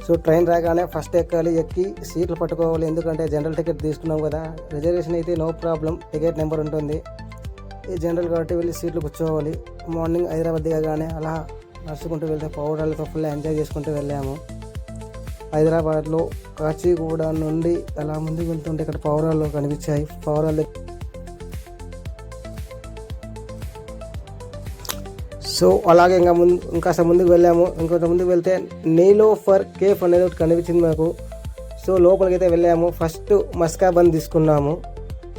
So train రాగానే first ఎక్కాలి, ఎక్కి సీట్లు పట్టుకోవాలి. ఎందుకంటే జనరల్ టికెట్ తీసుకున్నాం కదా, రిజర్వేషన్ అయితే నో ప్రాబ్లం, టికెట్ నెంబర్ ఉంటుంది. ఈ జనరల్ కాబట్టి వెళ్ళి సీట్లు కూర్చోవాలి. మార్నింగ్ హైదరాబాద్ దిగగానే అలా నడుచుకుంటూ వెళ్తే పౌరాలతో ఫుల్ ఎంజాయ్ చేసుకుంటూ వెళ్ళాము. హైదరాబాద్లో కాచిగూడ నుండి అలా ముందుకు వెళ్తుంటే ఇక్కడ పౌరాలు కనిపించాయి. పౌరాలు సో అలాగే ఇంకాస్త ముందుకు వెళ్ళాము. ఇంకొంత ముందుకు వెళ్తే నీలోఫర్ కేఫ్ అనేది ఒకటి కనిపించింది మాకు. సో లోపలికి అయితే వెళ్ళాము. ఫస్ట్ మస్కా బన్ తీసుకున్నాము.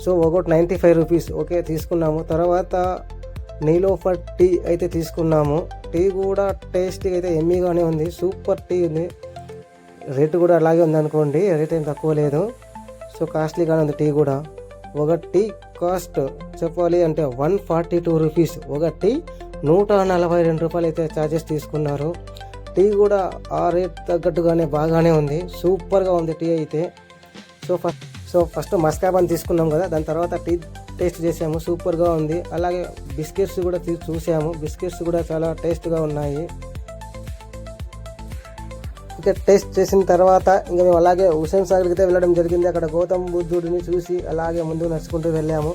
సో ఒకటి 95 రూపీస్ ఓకే తీసుకున్నాము. తర్వాత నీలోఫర్ టీ అయితే తీసుకున్నాము. టీ కూడా టేస్టీగా అయితే ఎమ్మీగానే ఉంది, సూపర్ టీ ఉంది. రేటు కూడా అలాగే ఉంది అనుకోండి, రేట్ ఏం తక్కువ లేదు. సో కాస్ట్లీగానే ఉంది టీ కూడా. ఒక టీ కాస్ట్ చెప్పాలి అంటే 142 రూపీస్. ఒక టీ 142 రూపాయలు అయితే ఛార్జెస్ తీసుకున్నారు. టీ కూడా ఆ రేట్ తగ్గట్టుగానే బాగానే ఉంది, సూపర్గా ఉంది టీ అయితే. సో ఫస్ట్ మస్కా బన్ తీసుకున్నాం కదా, దాని తర్వాత టీ టేస్ట్ చేసాము, సూపర్గా ఉంది. అలాగే బిస్కెట్స్ కూడా చూసాము, బిస్కెట్స్ కూడా చాలా టేస్ట్గా ఉన్నాయి. ఇంకా టేస్ట్ చేసిన తర్వాత ఇంకా మేము అలాగే హుస్సేన్ సాగర్కి అయితే వెళ్ళడం జరిగింది. అక్కడ గౌతమ బుద్ధుడిని చూసి అలాగే ముందుకు నడుచుకుంటూ వెళ్ళాము.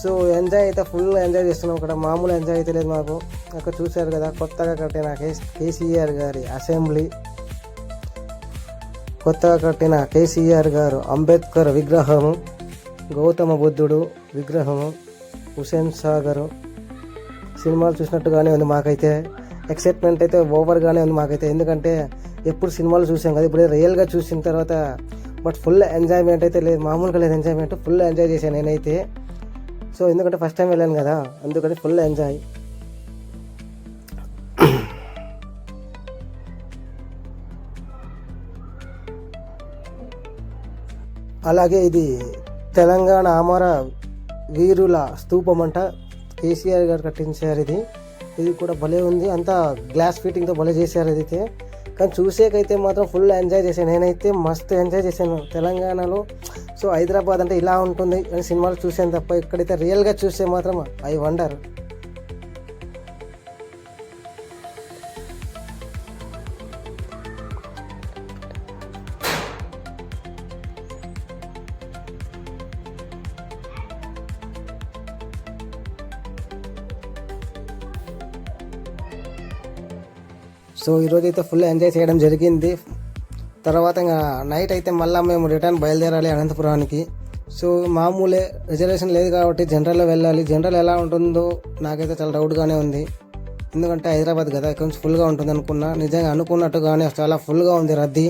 సో ఎంజాయ్ అయితే ఫుల్ ఎంజాయ్ చేస్తున్నాం. అక్కడ మామూలు ఎంజాయ్ అయితే లేదు మాకు. అక్కడ చూశారు కదా కొత్తగా కట్టిన కేసీఆర్ గారి అసెంబ్లీ, కొత్తగా కట్టిన కేసీఆర్ గారు అంబేద్కర్ విగ్రహము, గౌతమ బుద్ధుడు విగ్రహము, హుస్సేన్ సాగరు. సినిమాలు చూసినట్టుగానే ఉంది మాకైతే. ఎక్సైట్మెంట్ అయితే ఓవర్గానే ఉంది మాకైతే. ఎందుకంటే ఎప్పుడు సినిమాలు చూసాం కదా, ఇప్పుడు రియల్గా చూసిన తర్వాత బట్ ఫుల్ ఎంజాయ్మెంట్ అయితే లేదు, మామూలుగా లేదు ఎంజాయ్మెంట్. ఫుల్ ఎంజాయ్ చేశాను నేనైతే. సో ఎందుకంటే ఫస్ట్ టైం వెళ్ళాను కదా, అందుకని ఫుల్ ఎంజాయ్. అలాగే ఇది తెలంగాణ అమర వీరుల స్తూపం అంట, కేసీఆర్ గారు కట్టించారు. ఇది కూడా భలే ఉంది, అంతా గ్లాస్ ఫిట్టింగ్తో భలే చేశారు అయితే. కానీ చూసేకైతే మాత్రం ఫుల్ ఎంజాయ్ చేశాను నేనైతే, మస్తు ఎంజాయ్ చేశాను తెలంగాణలో. సో హైదరాబాద్ అంటే ఇలా ఉంటుంది అని సినిమాలు చూసాను తప్ప, ఇక్కడైతే రియల్గా చూస్తే మాత్రం ఐ వండర్. సో ఈరోజు అయితే ఫుల్ ఎంజాయ్ చేయడం జరిగింది. తర్వాత ఇంకా నైట్ అయితే మళ్ళీ మేము రిటర్న్ బయలుదేరాలి అనంతపురానికి. సో మామూలే, రిజర్వేషన్ లేదు కాబట్టి జనరల్లో వెళ్ళాలి. జనరల్ ఎలా ఉంటుందో నాకైతే చాలా డౌట్గానే ఉంది. ఎందుకంటే హైదరాబాద్ కదా, కొంచెం ఫుల్గా ఉంటుంది అనుకున్నా. నిజంగా అనుకున్నట్టుగానే చాలా ఫుల్గా ఉంది రద్దీ.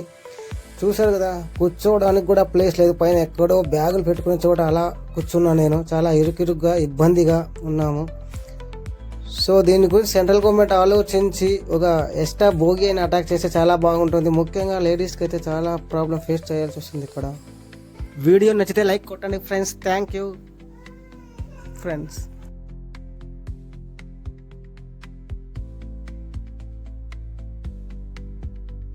చూశారు కదా, కూర్చోవడానికి కూడా ప్లేస్ లేదు. పైన ఎక్కడో బ్యాగులు పెట్టుకునే చోట అలా కూర్చున్నా నేను. చాలా ఇరుకిరుగ్గా ఇబ్బందిగా ఉన్నాము. సో దీని గురించి సెంట్రల్ గవర్నమెంట్ ఆలోచించి ఒక ఎక్స్ట్రా బోగి అయినా అటాక్ చేస్తే చాలా బాగుంటుంది. ముఖ్యంగా లేడీస్కి అయితే చాలా ప్రాబ్లం ఫేస్ చేయాల్సి వస్తుంది ఇక్కడ. వీడియో నచ్చితే లైక్ కొట్టండి ఫ్రెండ్స్. Thank you friends.